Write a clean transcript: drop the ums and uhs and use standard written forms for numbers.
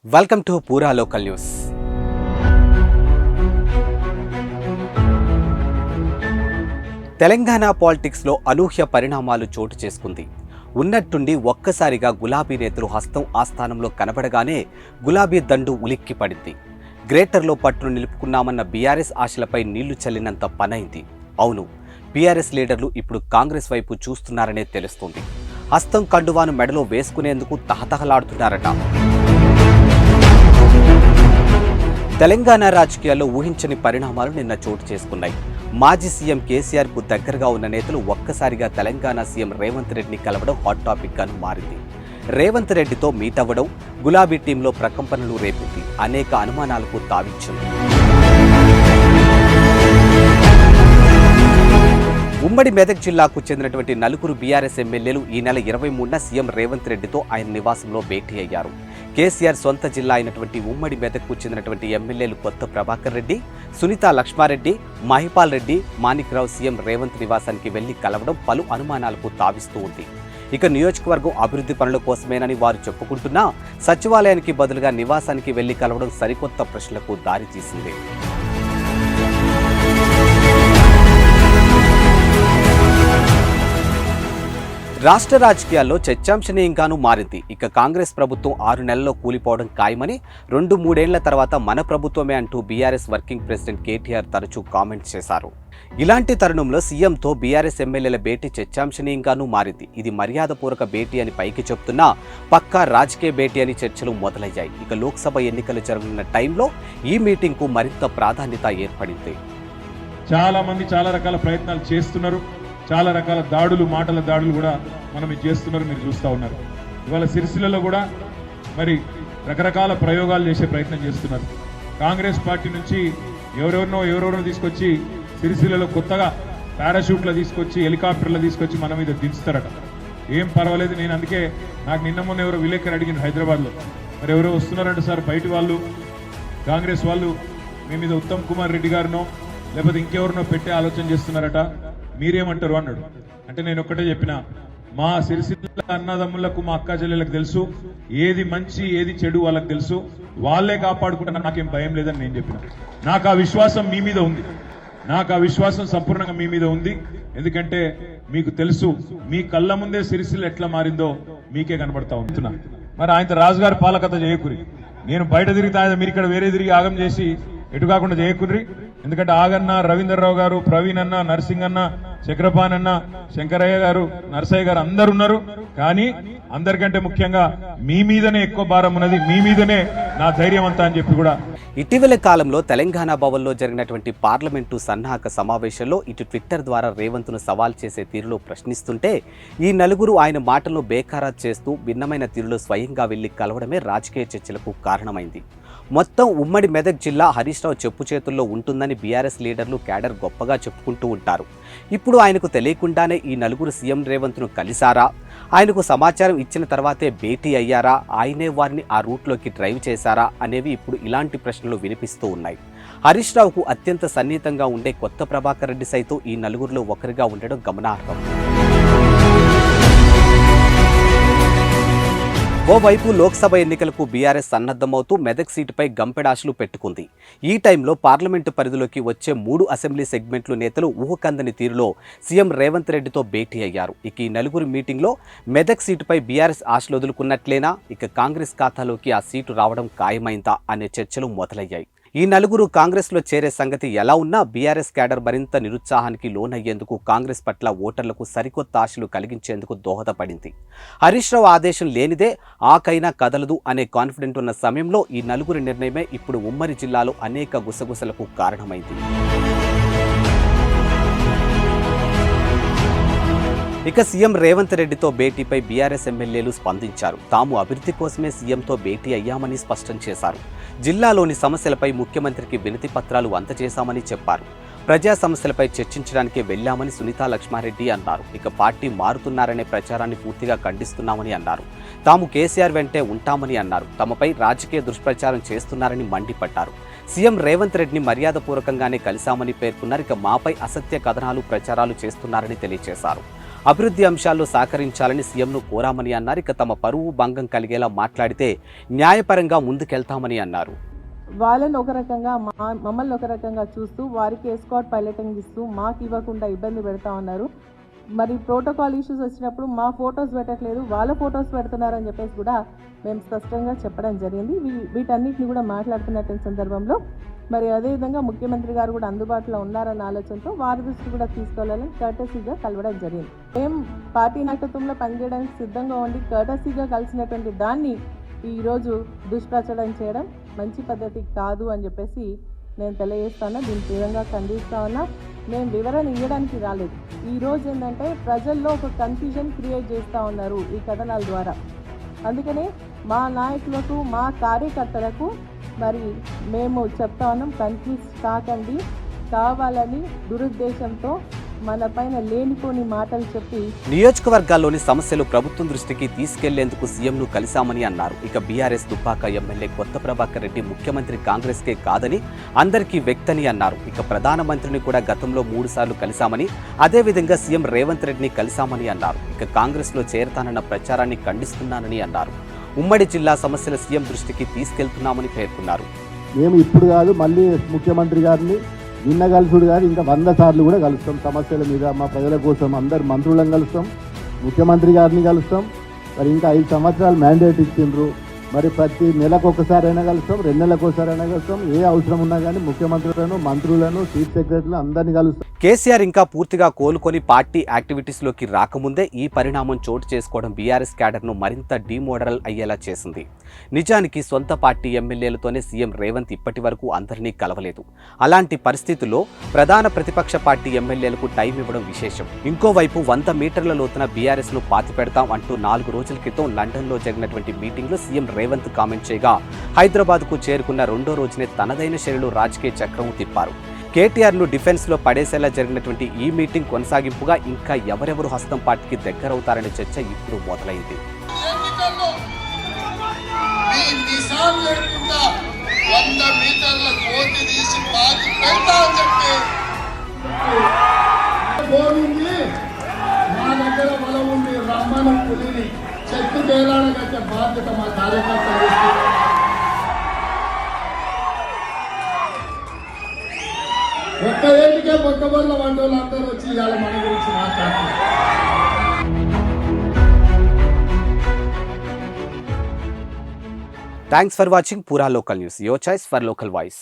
Welcome to పూరా local news. Telangana పాలిటిక్స్లో అనూహ్య పరిణామాలు చోటు చేసుకుంది. ఉన్నట్టుండి ఒక్కసారిగా గులాబీ నేతలు హస్తం ఆస్థానంలో కనబడగానే గులాబీ దండు ఉలిక్కి పడింది. గ్రేటర్లో పట్టును నిలుపుకున్నామన్న బీఆర్ఎస్ ఆశలపై నీళ్లు చల్లినంత పనైంది. అవును, బీఆర్ఎస్ లీడర్లు ఇప్పుడు కాంగ్రెస్ వైపు చూస్తున్నారనే తెలుస్తోంది. హస్తం కండువాను మెడలో వేసుకునేందుకు తహతహలాడుతున్నారట. తెలంగాణ రాజకీయాల్లో ఊహించని పరిణామాలు నిన్న చోటు చేసుకున్నాయి. మాజీ సీఎం కేసీఆర్కు దగ్గరగా ఉన్న నేతలు ఒక్కసారిగా తెలంగాణ సీఎం రేవంత్ రెడ్డిని కలవడం హాట్ టాపిక్గా మారింది. రేవంత్ రెడ్డితో మీట్ అవ్వడం గులాబీ టీంలో ప్రకంపనలు రేపింది. అనేక అనుమానాలకు తావిచ్చింది. ఉమ్మడి మెదక్ జిల్లాకు చెందినటువంటి నలుగురు బీఆర్ఎస్ ఎమ్మెల్యేలు ఈ నెల 23న సీఎం రేవంత్ రెడ్డితో ఆయన నివాసంలో భేటీ అయ్యారు. కేసీఆర్ సొంత జిల్లా అయినటువంటి ఉమ్మడి మెదక్కు చెందినటువంటి ఎమ్మెల్యేలు కొత్త ప్రభాకర్ రెడ్డి, సునీత లక్ష్మారెడ్డి, మహిపాల్ రెడ్డి, మాణిక్రావు సీఎం రేవంత్ నివాసానికి వెళ్లి కలవడం పలు అనుమానాలకు తావిస్తూ ఉంది. ఇక నియోజకవర్గం అభివృద్ధి పనుల కోసమేనని వారు చెప్పుకుంటున్నా సచివాలయానికి బదులుగా నివాసానికి వెళ్లి కలవడం సరికొత్త ప్రశ్నలకు దారితీసింది. రాష్ట్ర రాజకీయాల్లో చర్చాంశనీయంగానూ మారింది. ఇక కాంగ్రెస్ ప్రభుత్వం 6 నెలల్లో కూలిపోవడం ఖాయమని 2-3 ఏళ్ల తర్వాత మన ప్రభుత్వమే అంటూ బీఆర్ఎస్ వర్కింగ్ ప్రెసిడెంట్ కేటీఆర్ తరచూ కామెంట్స్ చేశారు. ఇలాంటి తరుణంలో సీఎంతో బీఆర్ఎస్ ఎమ్మెల్యేల భేటీ చర్చాంశనీయంగానూ మారింది. ఇది మర్యాదపూర్వక భేటీ అని పైకి చెప్తున్నా పక్కా రాజకీయ భేటీ అని చర్చలు మొదలయ్యాయి. ఇక లోక్సభ ఎన్నికలు జరగనున్న టైంలో ఈ మీటింగ్కు మరింత ప్రాధాన్యత ఏర్పడింది. చాలా మంది చాలా రకాల ప్రయత్నాలు చేస్తున్నారు. చాలా రకాల దాడులు, మాటల దాడులు కూడా మనం చేస్తున్నారు, మీరు చూస్తూ ఉన్నారు. ఇవాళ సిరిసిల్లలో కూడా మరి రకరకాల ప్రయోగాలు చేసే ప్రయత్నం చేస్తున్నారు. కాంగ్రెస్ పార్టీ నుంచి ఎవరెవరినో తీసుకొచ్చి సిరిసిల్లలో కొత్తగా పారాషూట్లో తీసుకొచ్చి, హెలికాప్టర్లో తీసుకొచ్చి మన మీద దించుతారట. ఏం పర్వాలేదు, నేను అందుకే నాకు నిన్న మొన్న ఎవరో విలేకరు అడిగిన హైదరాబాద్లో, మరి ఎవరో వస్తున్నారంట సార్ బయట వాళ్ళు, కాంగ్రెస్ వాళ్ళు మీ మీద ఉత్తమ్ కుమార్ రెడ్డి గారినో లేకపోతే ఇంకెవరినో పెట్టే ఆలోచన చేస్తున్నారట, మీరేమంటారు అన్నాడు. అంటే నేను ఒక్కటే చెప్పిన, మా సిరిసిల్ల అన్నదమ్ములకు, మా అక్క చెల్లెలకు తెలుసు, ఏది మంచి ఏది చెడు వాళ్ళకి తెలుసు, వాళ్ళే కాపాడుకుంటున్నా, నాకేం భయం లేదని నేను చెప్పిన. నాకు ఆ విశ్వాసం మీ మీద ఉంది, నాకు ఆ విశ్వాసం సంపూర్ణంగా మీ మీద ఉంది. ఎందుకంటే మీకు తెలుసు, మీ కళ్ళ ముందే సిరిసిల్ల ఎట్లా మారిందో మీకే కనబడతా ఉంటున్నా. మరి ఆయన రాజుగారి పాలకత చేయకురి, నేను బయట తిరిగితే మీరు ఇక్కడ వేరే తిరిగి ఆగం చేసి ఎటు కాకుండా చేయకుర్రి. ఎందుకంటే ఆగన్న, రవీంద్రరావు గారు, ప్రవీణ్ అన్న, నర్సింగ్ అన్న, చక్రపాణి అన్న, శంకరయ్య గారు, నర్సయ్య గారు అందరు ఉన్నారు. కానీ అందరికంటే ముఖ్యంగా మీ మీదనే ఎక్కువ భారం ఉన్నది, మీ మీదనే నా ధైర్యం అంతా అని చెప్పి కూడా. ఇటీవల కాలంలో తెలంగాణ భవన్లో జరిగినటువంటి పార్లమెంటు సన్నాహక సమావేశంలో ఇటు ట్విట్టర్ ద్వారా రేవంత్ను సవాల్ చేసే తీరులో ప్రశ్నిస్తుంటే ఈ నలుగురు ఆయన మాటలను బేఖారాత్ చేస్తూ భిన్నమైన తీరులో స్వయంగా వెళ్లి కలవడమే రాజకీయ చర్చలకు కారణమైంది. మొత్తం ఉమ్మడి మెదక్ జిల్లా హరీష్ రావు చెప్పు చేతుల్లో ఉంటుందని బీఆర్ఎస్ లీడర్లు, క్యాడర్ గొప్పగా చెప్పుకుంటూ ఉంటారు. ఇప్పుడు ఆయనకు తెలియకుండానే ఈ నలుగురు సీఎం రేవంత్ను కలిశారా, ఆయనకు సమాచారం ఇచ్చిన తర్వాతే భేటీ అయ్యారా, ఆయనే వారిని ఆ రూట్లోకి డ్రైవ్ చేశారా అనేవి ఇప్పుడు ఇలాంటి ప్రశ్నలు వినిపిస్తూ ఉన్నాయి. హరీష్ రావుకు అత్యంత సన్నిహితంగా ఉండే కొత్త ప్రభాకర్ రెడ్డి సైతం ఈ నలుగురిలో ఒకరిగా ఉండడం గమనార్హం. ఓవైపు లోక్సభ ఎన్నికలకు బీఆర్ఎస్ సన్నద్ధమవుతూ మెదక్ సీటుపై గంపెడాశలు పెట్టుకుంది. ఈ టైంలో పార్లమెంటు పరిధిలోకి వచ్చే 3 అసెంబ్లీ సెగ్మెంట్లు నేతలు ఊహకందని తీరులో సీఎం రేవంత్ రెడ్డితో భేటీ అయ్యారు. ఇక ఈ నలుగురు మీటింగ్లో మెదక్ సీటుపై బీఆర్ఎస్ ఆశలు వదులుకున్నట్లేనా, ఇక కాంగ్రెస్ ఖాతాలోకి ఆ సీటు రావడం ఖాయమైందా అనే చర్చలు మొదలయ్యాయి. ఈ నలుగురు కాంగ్రెస్లో చేరే సంగతి ఎలా ఉన్నా బీఆర్ఎస్ క్యాడర్ మరింత నిరుత్సాహానికి లోనయ్యేందుకు, కాంగ్రెస్ పట్ల ఓటర్లకు సరికొత్త ఆశలు కలిగించేందుకు దోహదపడింది. హరీష్ రావు ఆదేశం లేనిదే ఆకైనా కదలదు అనే కాన్ఫిడెంట్ ఉన్న సమయంలో ఈ నలుగురి నిర్ణయమే ఇప్పుడు ఉమ్మడి జిల్లాలో అనేక గుసగుసలకు కారణమైంది. ఇక సీఎం రేవంత్ రెడ్డితో భేటీపై బీఆర్ఎస్ ఎమ్మెల్యేలు స్పందించారు. తాము అభివృద్ధి కోసమే సీఎంతో భేటీ అయ్యామని స్పష్టం చేశారు. జిల్లాలోని సమస్యలపై ముఖ్యమంత్రికి వినతి పత్రాలు అందజేశామని చెప్పారు. ప్రజా సమస్యలపై చర్చించడానికి వెళ్లామని సునీత లక్ష్మారెడ్డి అన్నారు. ఇక పార్టీ మారుతున్నారనే ప్రచారాన్ని పూర్తిగా ఖండిస్తున్నామని అన్నారు. తాము కేసీఆర్ వెంటే ఉంటామని అన్నారు. తమపై రాజకీయ దుష్ప్రచారం చేస్తున్నారని మండిపడ్డారు. సీఎం రేవంత్ రెడ్డిని మర్యాదపూర్వకంగానే కలిశామని పేర్కొన్నారు. ఇక మాపై అసత్య కథనాలు, ప్రచారాలు చేస్తున్నారని తెలియజేశారు. అభివృద్ధి అంశాల్లో సహకరించాలని సీఎంను కోరామని అన్నారు. ఇక తమ పరువు భంగం కలిగేలా మాట్లాడితే న్యాయపరంగా ముందుకెళ్తామని అన్నారు. వాళ్ళని ఒక రకంగా మమ్మల్ని ఒక రకంగా చూస్తూ వారికి ఎస్కాట్ పైలటింగ్ ఇస్తూ మాకు ఇవ్వకుండా ఇబ్బంది పెడతా ఉన్నారు. మరి ప్రోటోకాల్ ఇష్యూస్ వచ్చినప్పుడు మా ఫొటోస్ పెట్టట్లేదు, వాళ్ళ ఫొటోస్ పెడుతున్నారని చెప్పేసి కూడా మేము స్పష్టంగా చెప్పడం జరిగింది. వీటన్నిటిని కూడా మాట్లాడుతున్నటువంటి సందర్భంలో మరి అదేవిధంగా ముఖ్యమంత్రి గారు కూడా అందుబాటులో ఉన్నారన్న ఆలోచనతో వారి దృష్టి కూడా తీసుకోవాలని కర్టసీగా కలవడం జరిగింది. మేము పార్టీ నాయకత్వంలో పనిచేయడానికి సిద్ధంగా ఉండి కర్టసీగా కలిసినటువంటి దాన్ని ఈరోజు దుష్ప్రచారం చేయడం మంచి పద్ధతి కాదు అని చెప్పేసి నేను తెలియజేస్తాను. దీన్ని తీవ్రంగా ఖండిస్తా ఉన్నా. మేము వివరణ ఇవ్వడానికి రాలేదు. ఈరోజు ఏంటంటే ప్రజల్లో ఒక కన్ఫ్యూజన్ క్రియేట్ చేస్తూ ఉన్నారు ఈ కథనాల ద్వారా. అందుకనే మా నాయకులకు మా కార్యకర్తలకు మరి మేము చెప్తా ఉన్నాం, కన్ఫ్యూజ్ కాకండి, కావాలని దురుద్దేశంతో మన పైన లేనిపోని మాటలు చెప్పి నియోజకవర్గాల్లోని సమస్యలు ప్రభుత్వం దృష్టికి తీసుకెళ్లేందుకు సీఎంను కలిశామని అన్నారు. ఇక బీఆర్ఎస్ దుబ్బాక ఎమ్మెల్యే కొత్త ప్రభాకర్ రెడ్డి ముఖ్యమంత్రి కాంగ్రెస్కే కాదని అందరికీ వ్యక్తని అన్నారు. ఇక ప్రధానమంత్రిని కూడా గతంలో 3 సార్లు కలిశామని, అదేవిధంగా సీఎం రేవంత్ రెడ్డిని కలిశామని అన్నారు. ఇక కాంగ్రెస్లో చేరతానన్న ప్రచారాన్ని ఖండిస్తున్నానని అన్నారు. ఉమ్మడి జిల్లా సమస్యల సీఎం దృష్టికి తీసుకెళ్తున్నామని పేర్కొన్నారు. మేము ఇప్పుడు కాదు, మళ్ళీ ముఖ్యమంత్రి గారిని నిన్న కలుసుడు కాదు, ఇంకా 100 సార్లు కూడా కలుస్తాం. సమస్యల మీద మా ప్రజల కోసం అందరు మంత్రులను కలుస్తాం, ముఖ్యమంత్రి గారిని కలుస్తాం. మరి ఇంకా 5 సంవత్సరాలు మ్యాండేట్ ఇచ్చిండ్రు. మరి ప్రతి నెలకు ఒకసారైనా కలుస్తాం, 2 నెలలకు ఒకసారైనా కలుస్తాం. ఏ అవసరం ఉన్నా కానీ ముఖ్యమంత్రులను, మంత్రులను, చీఫ్ సెక్రటరీలను అందరినీ కలుస్తాం. కేసీఆర్ ఇంకా పూర్తిగా కోలుకొని పార్టీ యాక్టివిటీస్లోకి రాకముందే ఈ పరిణామం చోటు చేసుకోవడం బీఆర్ఎస్ క్యాడర్ను మరింత డీమోడరల్ అయ్యేలా చేసింది. నిజానికి సొంత పార్టీ ఎమ్మెల్యేలతోనే సీఎం రేవంత్ ఇప్పటి వరకు అందరినీ కలవలేదు. అలాంటి పరిస్థితుల్లో ప్రధాన ప్రతిపక్ష పార్టీ ఎమ్మెల్యేలకు టైం ఇవ్వడం విశేషం. ఇంకోవైపు 100 మీటర్ల లోతున బీఆర్ఎస్ను పాతిపెడతాం అంటూ 4 రోజుల క్రితం లండన్లో జరిగినటువంటి మీటింగ్లో సీఎం రేవంత్ కామెంట్ చేయగా, హైదరాబాద్కు చేరుకున్న 2వ రోజునే తనదైన శైలిలో రాజకీయ చక్రం తిప్పారు. కేటీఆర్ను డిఫెన్స్లో పడేసేలా జరిగినటువంటి ఈ మీటింగ్ కొనసాగింపుగా ఇంకా ఎవరెవరు హస్తం పార్టీకి దగ్గరవుతారనే చర్చ ఇప్పుడు మొదలైంది. ఒక్క ఏటికే మొక్కబొర్ల వంటలు అందరూ వచ్చి ఇవాళ మన గురించి మాట్లాడుతున్నారు. థ్యాంక్స్ ఫర్ వాచింగ్ పూరా local news, your choice for local voice.